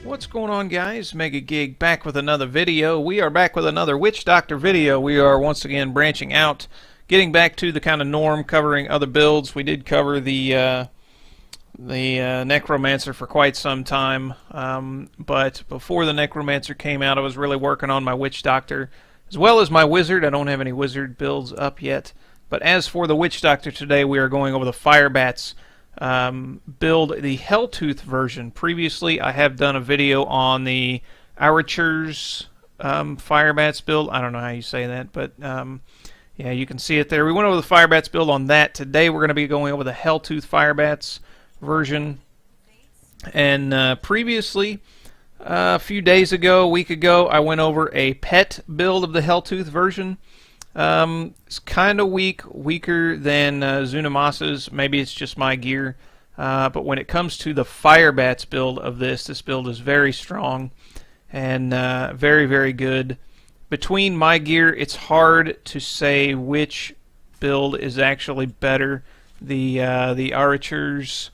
What's going on, guys? Mega Gig back with another video. We are back with another Witch Doctor video. We are once again branching out, getting back to the kind of norm, covering other builds. We did cover the Necromancer for quite some time, but before the Necromancer came out, I was really working on my Witch Doctor as well as my Wizard. I don't have any Wizard builds up yet, but as for the Witch Doctor today, we are going over the Firebats build, the Helltooth version. Previously, I have done a video on the Archer's Firebats build. I don't know how you say that, but yeah, you can see it there. We went over the Firebats build on that. Today, we're going to be going over the Helltooth Firebats version. And previously, a few days ago, a week ago, I went over a pet build of the Helltooth version. It's kind of weak, weaker than Zunamasa's. Maybe it's just my gear. But when it comes to the Firebats build of this build is very strong and very, very good. Between my gear, it's hard to say which build is actually better, the Archers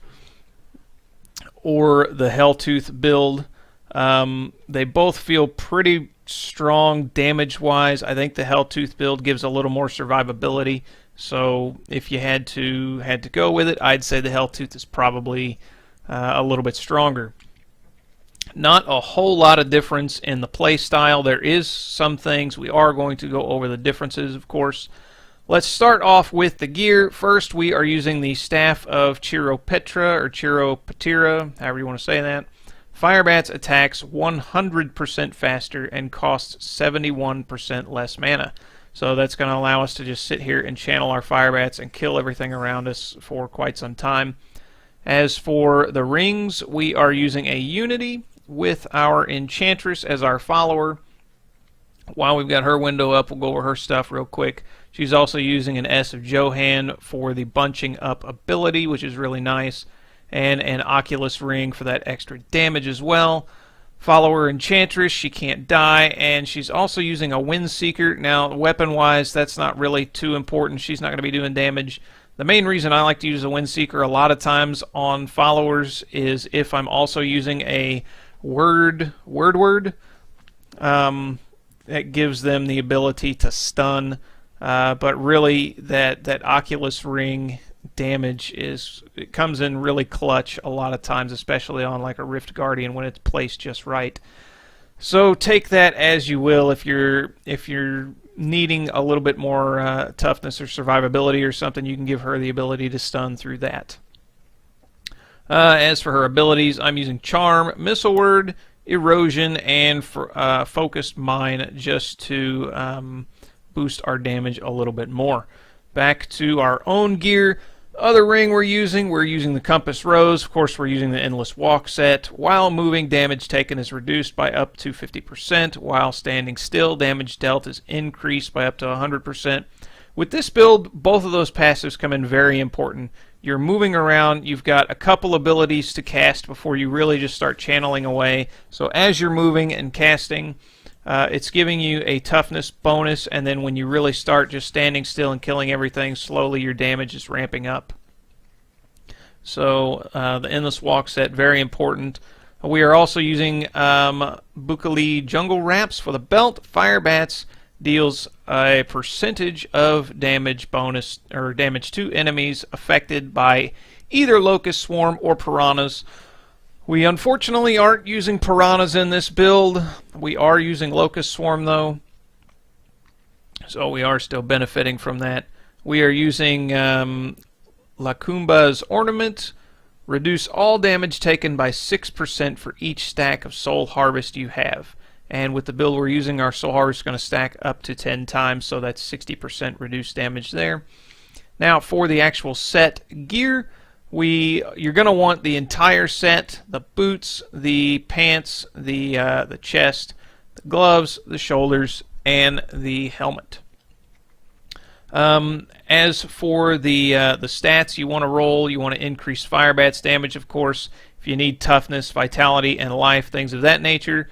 or the Helltooth build. They both feel pretty strong damage-wise. I think the Helltooth build gives a little more survivability. So if you had to go with it, I'd say the Helltooth is probably a little bit stronger. Not a whole lot of difference in the play style. There is some things. We are going to go over the differences, of course. Let's start off with the gear. First, we are using the Staff of Chiropetra, or Chiropetira, however you want to say that. Firebats attacks 100% faster and costs 71% less mana. So that's going to allow us to just sit here and channel our Firebats and kill everything around us for quite some time. As for the rings, we are using a Unity with our Enchantress as our follower. While we've got her window up, we'll go over her stuff real quick. She's also using an S of Johan for the bunching up ability, which is really nice, and an Oculus ring for that extra damage as well. Follower Enchantress, she can't die, and she's also using a Windseeker. Now, weapon-wise, that's not really too important. She's not going to be doing damage. The main reason I like to use a Windseeker a lot of times on followers is if I'm also using a word, that gives them the ability to stun. But really, that Oculus ring damage it comes in really clutch a lot of times, especially on like a Rift Guardian when it's placed just right. So take that as you will. If you're needing a little bit more toughness or survivability or something, you can give her the ability to stun through that. As for her abilities, I'm using Charm, Missile Word, Erosion, and Focused Mine just to boost our damage a little bit more. Back to our own gear. Other ring we're using the Compass Rose. Of course, we're using the Endless Walk set. While moving, damage taken is reduced by up to 50%. While standing still, damage dealt is increased by up to 100%. With this build, both of those passives come in very important. You're moving around, you've got a couple abilities to cast before you really just start channeling away. So as you're moving and casting, it's giving you a toughness bonus, and then when you really start just standing still and killing everything, slowly your damage is ramping up. So the Endless Walk set, very important. We are also using Bukali Jungle Wraps for the belt. Firebats deals a percentage of damage bonus, or damage to enemies affected by either Locust Swarm or Piranhas. We unfortunately aren't using Piranhas in this build. We are using Locust Swarm though, so we are still benefiting from that. We are using Lakumba's Ornament. Reduce all damage taken by 6% for each stack of Soul Harvest you have. And with the build we're using, our Soul Harvest is going to stack up to 10 times, so that's 60% reduced damage there. Now for the actual set gear, you're going to want the entire set: the boots, the pants, the chest, the gloves, the shoulders, and the helmet. As for the stats you want to roll, you want to increase Firebats damage, of course. If you need toughness, vitality, and life, things of that nature.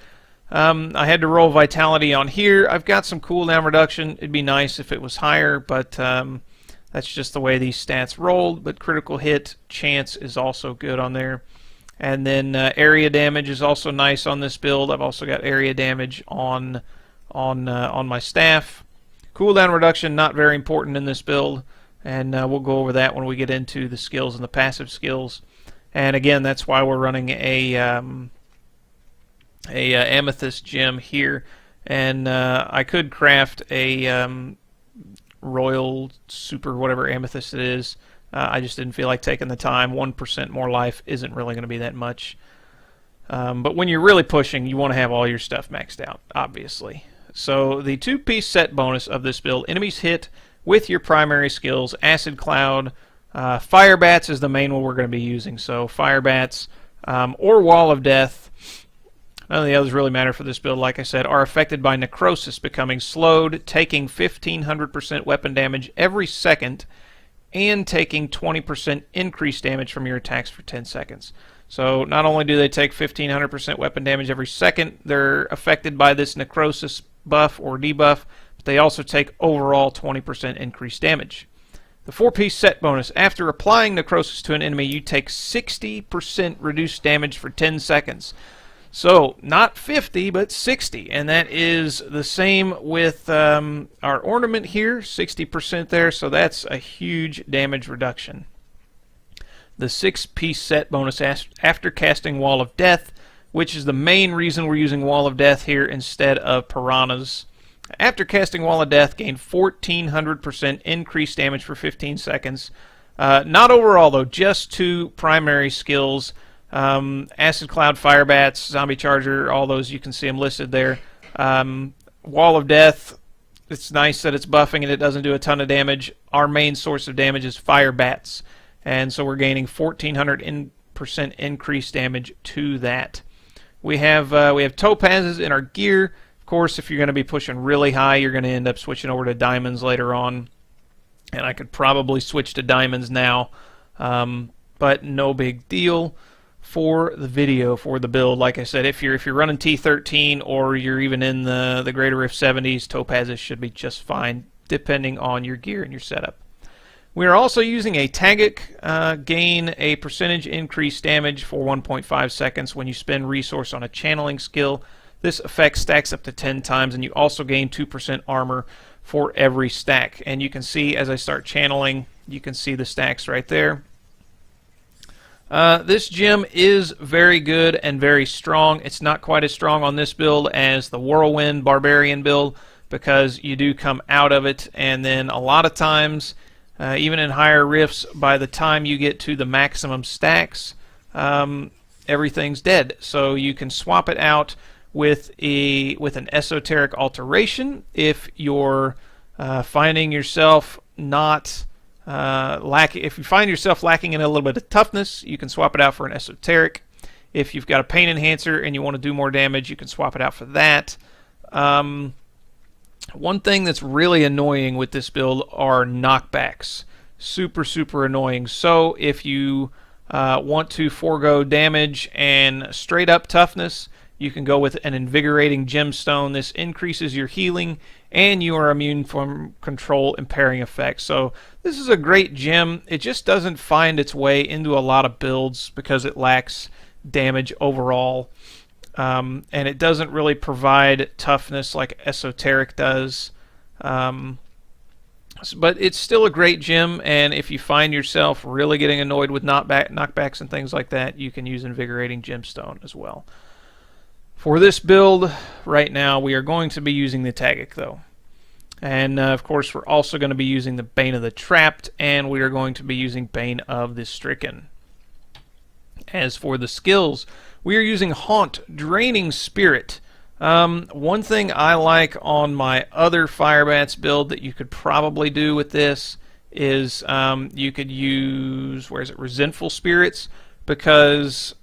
I had to roll vitality on here. I've got some cooldown reduction. It'd be nice if it was higher, but That's just the way these stats rolled, but critical hit chance is also good on there. And then area damage is also nice on this build. I've also got area damage on my staff. Cooldown reduction, not very important in this build, and we'll go over that when we get into the skills and the passive skills. And again, that's why we're running a amethyst gem here. And I could craft a royal super whatever amethyst it is. I just didn't feel like taking the time. 1% more life isn't really going to be that much. But when you're really pushing, you want to have all your stuff maxed out, obviously. So the 2-piece set bonus of this build, enemies hit with your primary skills, Acid Cloud, Firebats is the main one we're going to be using. So Firebats or Wall of Death, none of the others really matter for this build, like I said, are affected by necrosis, becoming slowed, taking 1500% weapon damage every second, and taking 20% increased damage from your attacks for 10 seconds. So not only do they take 1500% weapon damage every second, they're affected by this necrosis buff or debuff, but they also take overall 20% increased damage. The 4-piece set bonus, after applying necrosis to an enemy, you take 60% reduced damage for 10 seconds. So not 50, but 60, and that is the same with our ornament here, 60% there, so that's a huge damage reduction. The 6-piece set bonus after casting Wall of Death, which is the main reason we're using Wall of Death here instead of Piranhas. After casting Wall of Death, gain 1400% increased damage for 15 seconds. Not overall, though, just 2 primary skills. Acid Cloud, Firebats, Zombie Charger, all those, you can see them listed there. Wall of Death, it's nice that it's buffing and it doesn't do a ton of damage. Our main source of damage is Firebats, and so we're gaining 1400% increased damage to that. We have topazes in our gear. Of course, if you're going to be pushing really high, you're going to end up switching over to diamonds later on. And I could probably switch to diamonds now, but no big deal for the video, for the build. Like I said, if you're running T13 or you're even in the Greater Rift 70s, topazes should be just fine, depending on your gear and your setup. We are also using a Tagic, gain a percentage increased damage for 1.5 seconds when you spend resource on a channeling skill. This effect stacks up to 10 times, and you also gain 2% armor for every stack. And you can see as I start channeling, you can see the stacks right there. This gem is very good and very strong. It's not quite as strong on this build as the Whirlwind Barbarian build, because you do come out of it, and then a lot of times, even in higher rifts, by the time you get to the maximum stacks, everything's dead. So you can swap it out with an esoteric alteration if you're finding yourself not if you find yourself lacking in a little bit of toughness, you can swap it out for an esoteric. If you've got a pain enhancer and you want to do more damage, you can swap it out for that. One thing that's really annoying with this build are knockbacks. Super annoying. So if you want to forego damage and straight up toughness, you can go with an invigorating gemstone. This increases your healing, and you are immune from control impairing effects. So this is a great gem. It just doesn't find its way into a lot of builds because it lacks damage overall. And it doesn't really provide toughness like Esoteric does. But it's still a great gem, and if you find yourself really getting annoyed with knockbacks and things like that, you can use Invigorating Gemstone as well. For this build, right now, we are going to be using the Tagic, though. And, of course, we're also going to be using the Bane of the Trapped, and we are going to be using Bane of the Stricken. As for the skills, we are using Haunt, Draining Spirit. One thing I like on my other Firebats build that you could probably do with this is you could use, Resentful Spirits, because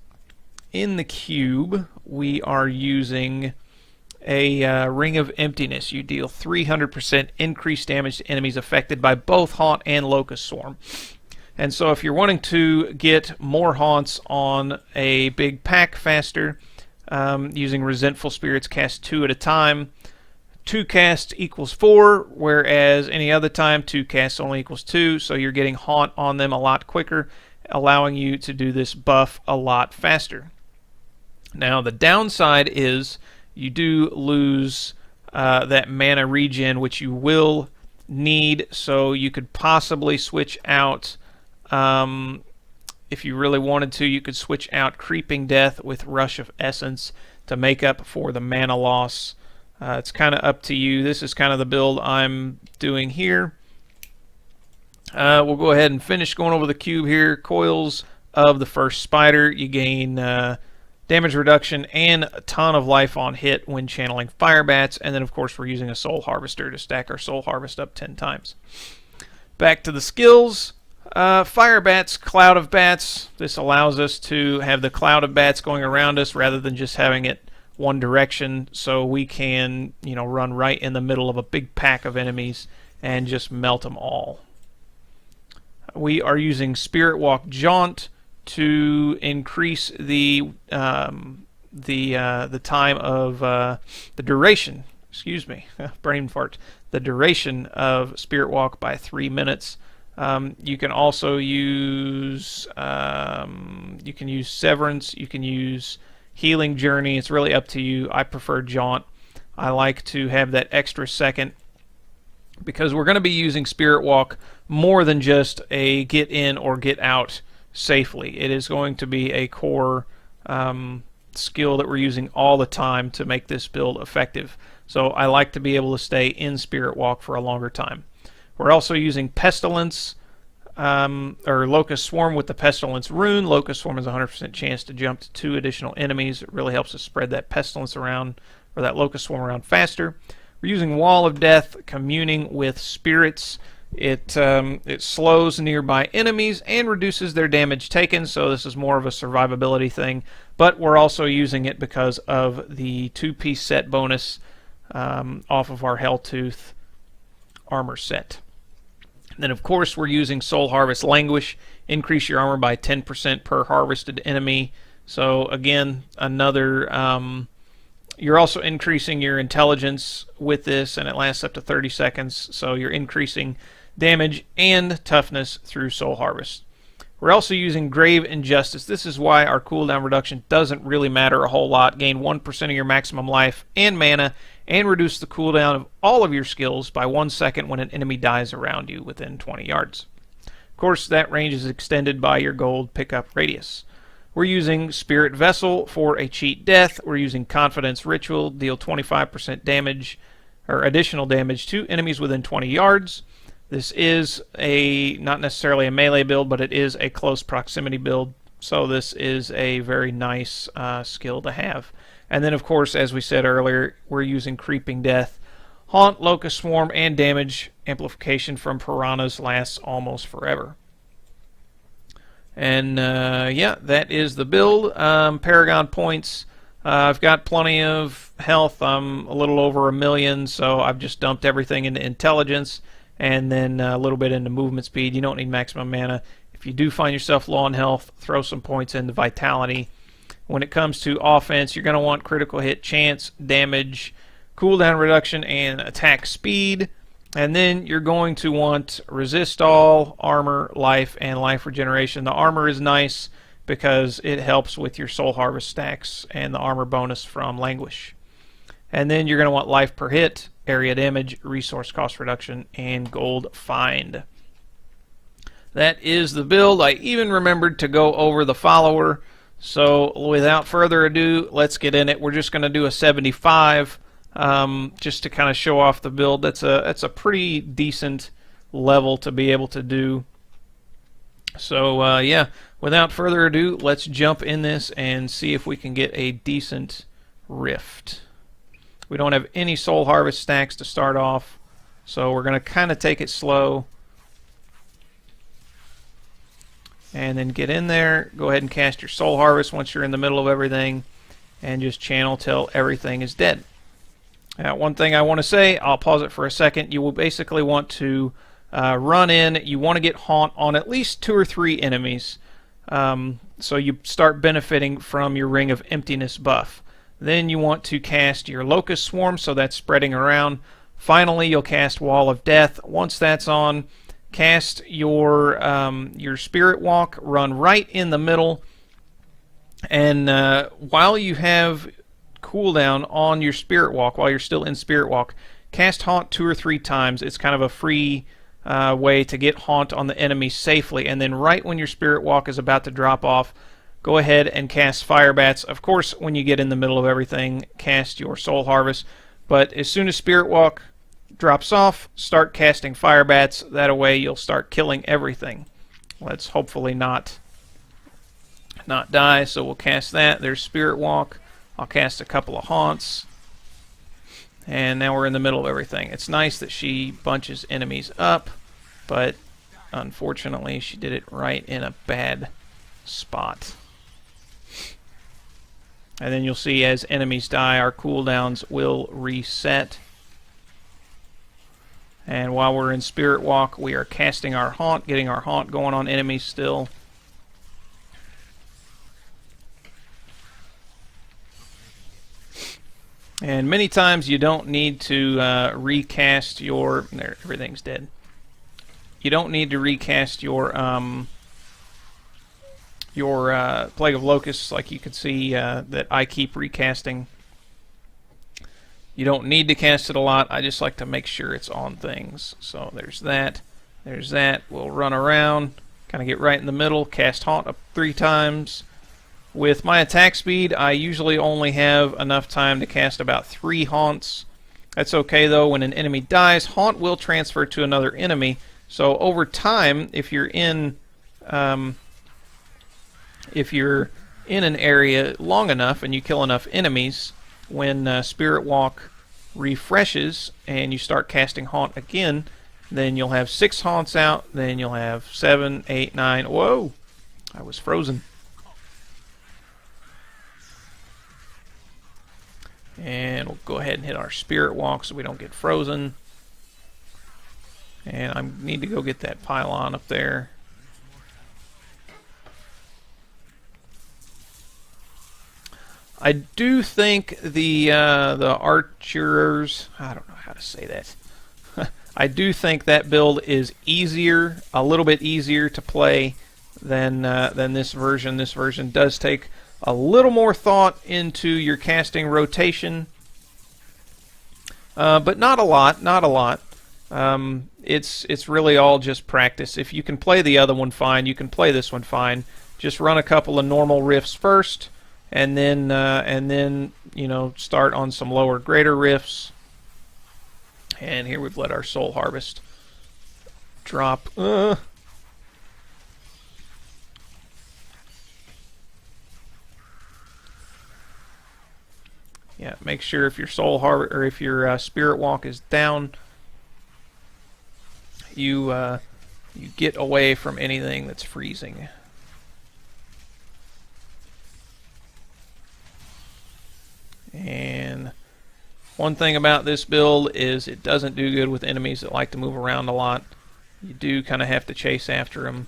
in the cube we are using a Ring of Emptiness. You deal 300% increased damage to enemies affected by both Haunt and Locust Swarm. And so if you're wanting to get more Haunts on a big pack faster, using Resentful Spirits, cast 2 at a time, 2 casts equals 4, whereas any other time 2 casts only equals 2, so you're getting Haunt on them a lot quicker, allowing you to do this buff a lot faster. Now the downside is you do lose that mana regen, which you will need, so you could possibly switch out, if you really wanted to, you could switch out Creeping Death with Rush of Essence to make up for the mana loss. It's kind of up to you. This is kind of the build I'm doing here. We'll go ahead and finish going over the cube here. Coils of the First Spider. You gain damage reduction and a ton of life on hit when channeling Firebats. And then, of course, we're using a Soul Harvester to stack our Soul Harvest up 10 times. Back to the skills. Firebats, Cloud of Bats. This allows us to have the cloud of bats going around us rather than just having it one direction, so we can, run right in the middle of a big pack of enemies and just melt them all. We are using Spirit Walk Jaunt to increase the time of the duration. Excuse me, brain fart. The duration of Spirit Walk by 3 minutes. You can also use Severance. You can use Healing Journey. It's really up to you. I prefer Jaunt. I like to have that extra second because we're going to be using Spirit Walk more than just a get in or get out safely. It is going to be a core skill that we're using all the time to make this build effective. So I like to be able to stay in Spirit Walk for a longer time. We're also using Pestilence, or Locust Swarm with the Pestilence rune. Locust Swarm has a 100% chance to jump to 2 additional enemies. It really helps us spread that Pestilence around, or that Locust Swarm around faster. We're using Wall of Death, communing with spirits. It slows nearby enemies and reduces their damage taken, so this is more of a survivability thing. But we're also using it because of the 2-piece set bonus off of our Helltooth armor set. And then, of course, we're using Soul Harvest Languish. Increase your armor by 10% per harvested enemy. So, again, another... you're also increasing your intelligence with this, and it lasts up to 30 seconds. So you're increasing damage and toughness through Soul Harvest. We're also using Grave Injustice. This is why our cooldown reduction doesn't really matter a whole lot. Gain 1% of your maximum life and mana, and reduce the cooldown of all of your skills by 1 second when an enemy dies around you within 20 yards. Of course, that range is extended by your gold pickup radius. We're using Spirit Vessel for a cheat death. We're using Confidence Ritual, deal 25% damage, or additional damage to enemies within 20 yards. This is not necessarily a melee build, but it is a close proximity build, so this is a very nice skill to have. And then, of course, as we said earlier, we're using Creeping Death. Haunt, Locust Swarm, and damage amplification from piranhas lasts almost forever. And yeah, that is the build. Paragon points. I've got plenty of health. I'm a little over 1 million, so I've just dumped everything into intelligence and then a little bit into movement speed. You don't need maximum mana. If you do find yourself low on health, throw some points into vitality. When it comes to offense, you're going to want critical hit chance, damage, cooldown reduction, and attack speed. And then you're going to want resist all, armor, life, and life regeneration. The armor is nice because it helps with your soul harvest stacks and the armor bonus from Languish. And then you're going to want life per hit, area damage, resource cost reduction, and gold find. That is the build. I even remembered to go over the follower. So without further ado, let's get in it. We're just going to do a 75 just to kind of show off the build. That's a pretty decent level to be able to do. So yeah, without further ado, let's jump in this and see if we can get a decent rift. We don't have any soul harvest stacks to start off, so we're going to kind of take it slow. And then get in there, go ahead and cast your soul harvest once you're in the middle of everything, and just channel till everything is dead. Now, one thing I want to say, I'll pause it for a second. You will basically want to run in. You want to get Haunt on at least 2 or 3 enemies, so you start benefiting from your Ring of Emptiness buff. Then you want to cast your Locust Swarm, so that's spreading around. Finally, you'll cast Wall of Death. Once that's on, cast your Spirit Walk, run right in the middle, and while you have cooldown on your Spirit Walk, while you're still in Spirit Walk, cast Haunt 2 or 3 times. It's kind of a free way to get Haunt on the enemy safely, and then right when your Spirit Walk is about to drop off, go ahead and cast Firebats. Of course, when you get in the middle of everything, cast your Soul Harvest, but as soon as Spirit Walk drops off, start casting Firebats. That way you'll start killing everything. Let's hopefully not die, so we'll cast that. There's Spirit Walk. I'll cast a couple of Haunts. And now we're in the middle of everything. It's nice that she bunches enemies up, but unfortunately she did it right in a bad spot. And then you'll see as enemies die, our cooldowns will reset. And while we're in Spirit Walk, we are casting our Haunt, getting our Haunt going on enemies still. And many times you don't need to recast your... There, everything's dead. You don't need to recast your Plague of Locusts, like you can see that I keep recasting. You don't need to cast it a lot. I just like to make sure it's on things. So there's that. There's that. We'll run around, kind of get right in the middle, cast Haunt up 3 times. With my attack speed, I usually only have enough time to cast about 3 Haunts. That's okay though. When an enemy dies, Haunt will transfer to another enemy. So over time, if you're in an area long enough and you kill enough enemies, when Spirit Walk refreshes and you start casting Haunt again, then you'll have 6 Haunts out, then you'll have 7, 8, 9. Whoa! I was frozen. And we'll go ahead and hit our Spirit Walk so we don't get frozen. And I need to go get that pylon up there. I do think the archers... I don't know how to say that. I do think that build is easier, a little bit easier to play than this version. This version does take a little more thought into your casting rotation, but not a lot. Not a lot. It's really all just practice. If you can play the other one fine, you can play this one fine. Just run a couple of normal riffs first, and then you know, start on some lower, greater riffs. And here we've let our Soul Harvest drop. Yeah, make sure if your Soul Harvest or if your Spirit Walk is down, you get away from anything that's freezing. And one thing about this build is it doesn't do good with enemies that like to move around a lot. You do kind of have to chase after them.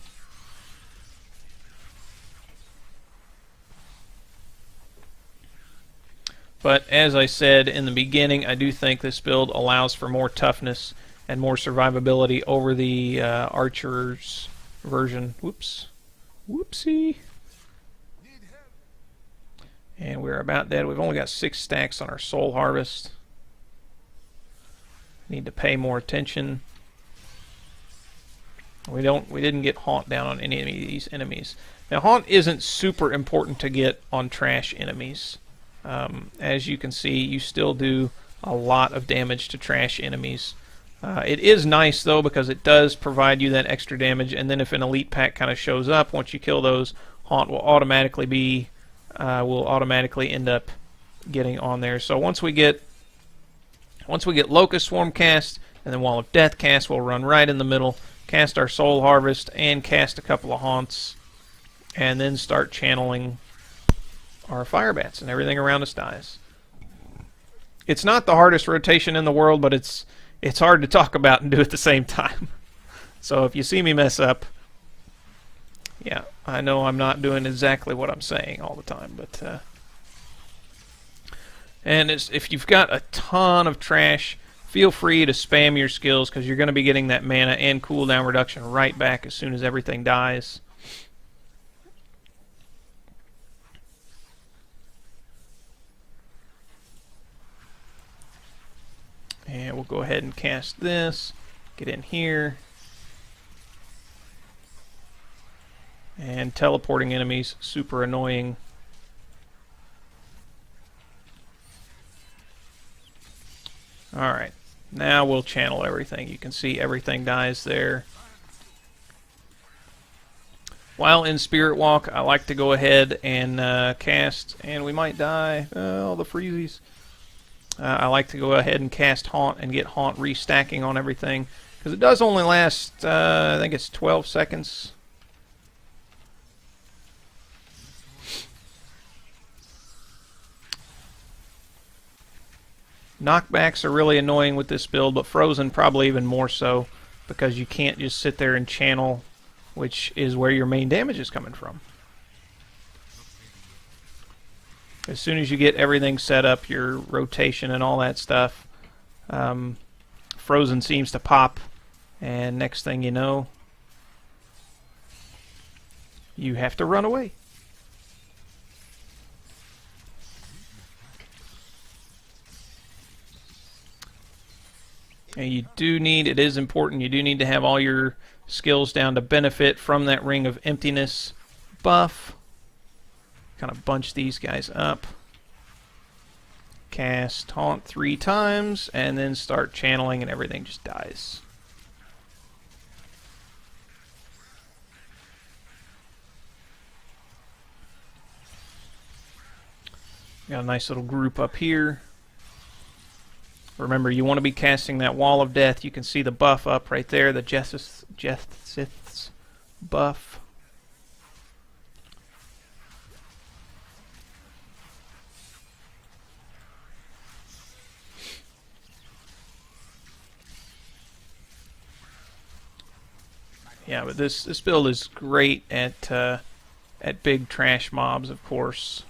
But as I said in the beginning, I do think this build allows for more toughness and more survivability over the Archer's version. Whoops. Whoopsie. And we're about dead. We've only got 6 stacks on our Soul Harvest. Need to pay more attention. We didn't get Haunt down on any of these enemies. Now Haunt isn't super important to get on trash enemies. As you can see, you still do a lot of damage to trash enemies. It is nice though, because it does provide you that extra damage, and then if an elite pack kind of shows up, once you kill those, Haunt will automatically end up getting on there. So once we get Locust Swarm cast and then Wall of Death cast, we'll run right in the middle, cast our Soul Harvest and cast a couple of Haunts, and then start channeling our Firebats, and everything around us dies. It's not the hardest rotation in the world, but it's hard to talk about and do at the same time. So if you see me mess up, yeah, I know I'm not doing exactly what I'm saying all the time, but And if you've got a ton of trash, feel free to spam your skills because you're going to be getting that mana and cooldown reduction right back as soon as everything dies. And we'll go ahead and cast this, get in here. And teleporting enemies, super annoying. Alright, now we'll channel everything. You can see everything dies there. While in Spirit Walk, I like to go ahead and cast, and we might die. All the freezies. I like to go ahead and cast Haunt and get Haunt restacking on everything. Because it does only last, I think it's 12 seconds. Knockbacks are really annoying with this build, but Frozen probably even more so, because you can't just sit there and channel, which is where your main damage is coming from. As soon as you get everything set up, your rotation and all that stuff, Frozen seems to pop, and next thing you know, you have to run away. And you do need, it is important, you do need to have all your skills down to benefit from that Ring of Emptiness buff. Kind of bunch these guys up. Cast Taunt 3 times, and then start channeling and everything just dies. Got a nice little group up here. Remember, you want to be casting that Wall of Death. You can see the buff up right there, the Jethith's buff. Yeah, but this build is great at big trash mobs, of course.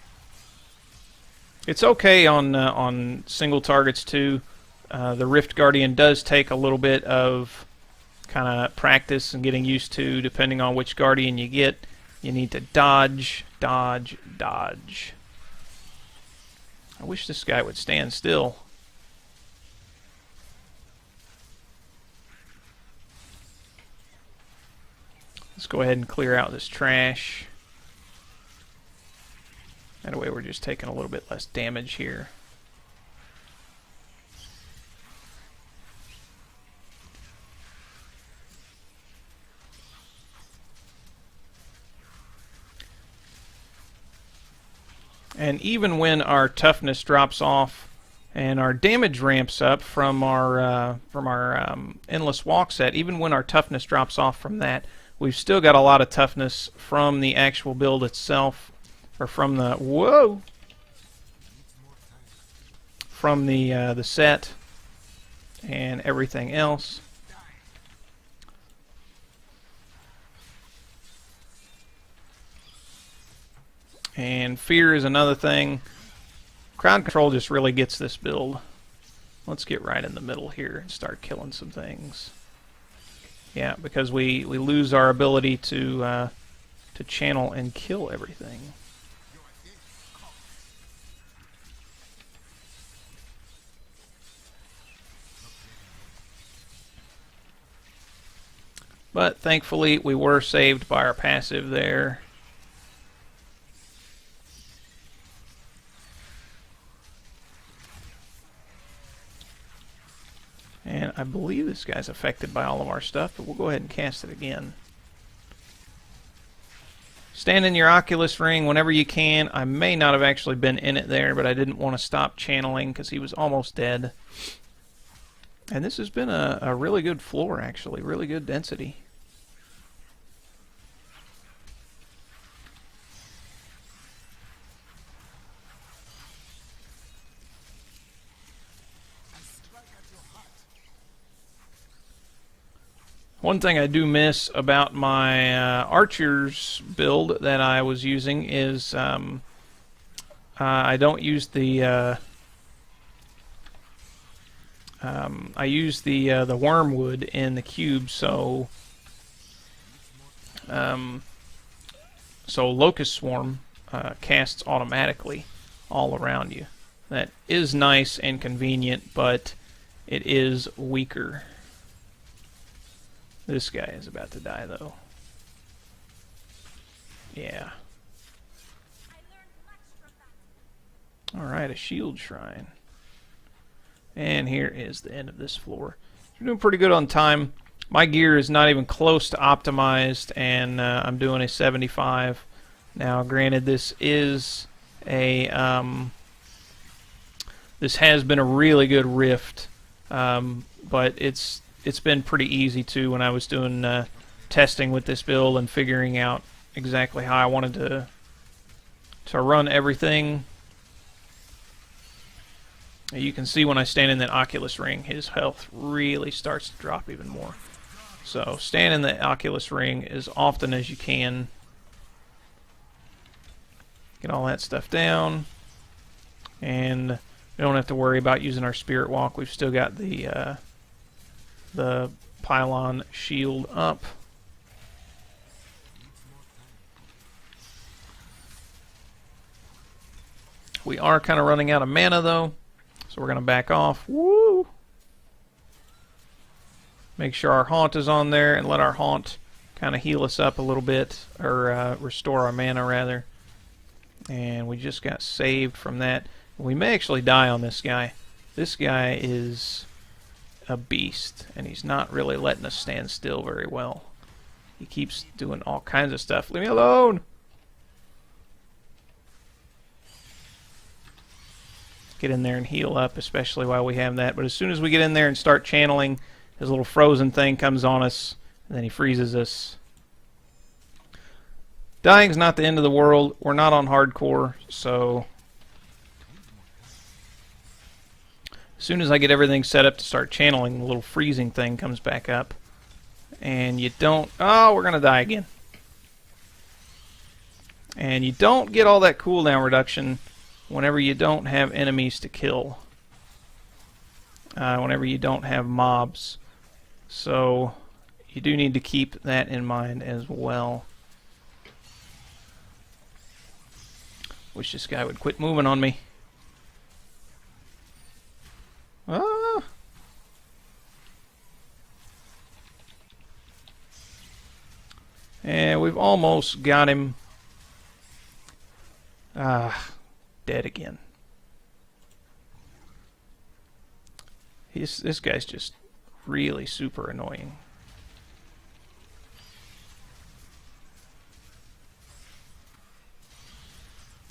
It's okay on single targets too. The Rift Guardian does take a little bit of kind of practice and getting used to, depending on which Guardian you get. You need to dodge, dodge, dodge. I wish this guy would stand still. Let's go ahead and clear out this trash. That way we're just taking a little bit less damage here. And even when our toughness drops off and our damage ramps up from our endless walk set, even when our toughness drops off from that, we've still got a lot of toughness from the actual build itself, or from the from the set and everything else. And fear is another thing. Crowd control just really gets this build. Let's get right in the middle here and start killing some things. Yeah, because we lose our ability to channel and kill everything. But thankfully we were saved by our passive there. And I believe this guy's affected by all of our stuff, but we'll go ahead and cast it again. Stand in your Oculus ring whenever you can. I may not have actually been in it there, but I didn't want to stop channeling because he was almost dead. And this has been a really good floor, actually. Really good density. One thing I do miss about my archers build that I was using is I don't use the I use the wormwood in the cube, so Locust Swarm casts automatically all around you. That is nice and convenient, but it is weaker. This guy is about to die, though. Yeah. Alright, a shield shrine. And here is the end of this floor. We're doing pretty good on time. My gear is not even close to optimized, and I'm doing a 75. Now, granted, this is a this has been a really good rift, but it's been pretty easy too when I was doing testing with this build and figuring out exactly how I wanted to run everything. You can see when I stand in that Oculus ring, his health really starts to drop even more. So stand in the Oculus ring as often as you can. Get all that stuff down. And we don't have to worry about using our Spirit Walk. We've still got the pylon shield up. We are kind of running out of mana, though. So we're going to back off. Woo! Make sure our Haunt is on there and let our Haunt kind of heal us up a little bit, or restore our mana, rather. And we just got saved from that. We may actually die on this guy. This guy is a beast, and he's not really letting us stand still very well. He keeps doing all kinds of stuff. Leave me alone! Get in there and heal up, especially while we have that. But as soon as we get in there and start channeling, his little frozen thing comes on us, and then he freezes us. Dying's not the end of the world. We're not on hardcore, so as soon as I get everything set up to start channeling, the little freezing thing comes back up. And you don't... Oh, we're going to die again. And you don't get all that cooldown reduction whenever you don't have enemies to kill. Whenever you don't have mobs. So you do need to keep that in mind as well. Wish this guy would quit moving on me. Ah! And we've almost got him. Dead again. This guy's just really super annoying.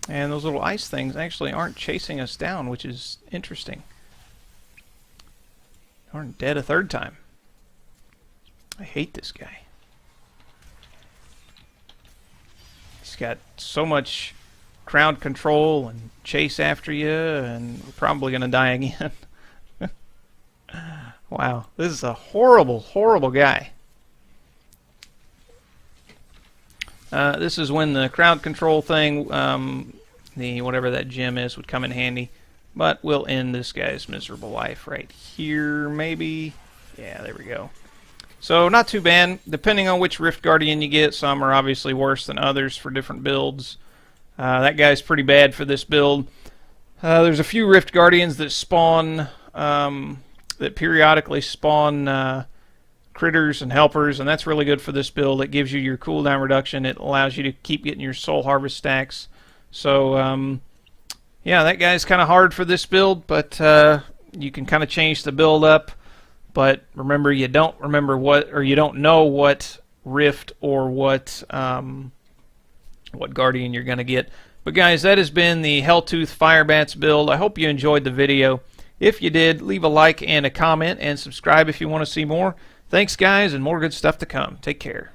And those little ice things actually aren't chasing us down, which is interesting. Aren't dead a third time. I hate this guy. He's got so much crowd control and chase after you, and we're probably going to die again. Wow, this is a horrible, horrible guy. This is when the crowd control thing, the whatever that gem is, would come in handy. But we'll end this guy's miserable life right here, maybe. Yeah, there we go. So not too bad, depending on which Rift Guardian you get. Some are obviously worse than others for different builds. That guy's pretty bad for this build. There's a few Rift Guardians that spawn, that periodically spawn critters and helpers, and that's really good for this build. It gives you your cooldown reduction. It allows you to keep getting your soul harvest stacks. So, yeah, that guy's kind of hard for this build, but you can kind of change the build up. But remember, you don't know what Rift or what Guardian you're going to get. But guys, that has been the Helltooth Firebats build. I hope you enjoyed the video. If you did, leave a like and a comment, and subscribe if you want to see more. Thanks, guys, and more good stuff to come. Take care.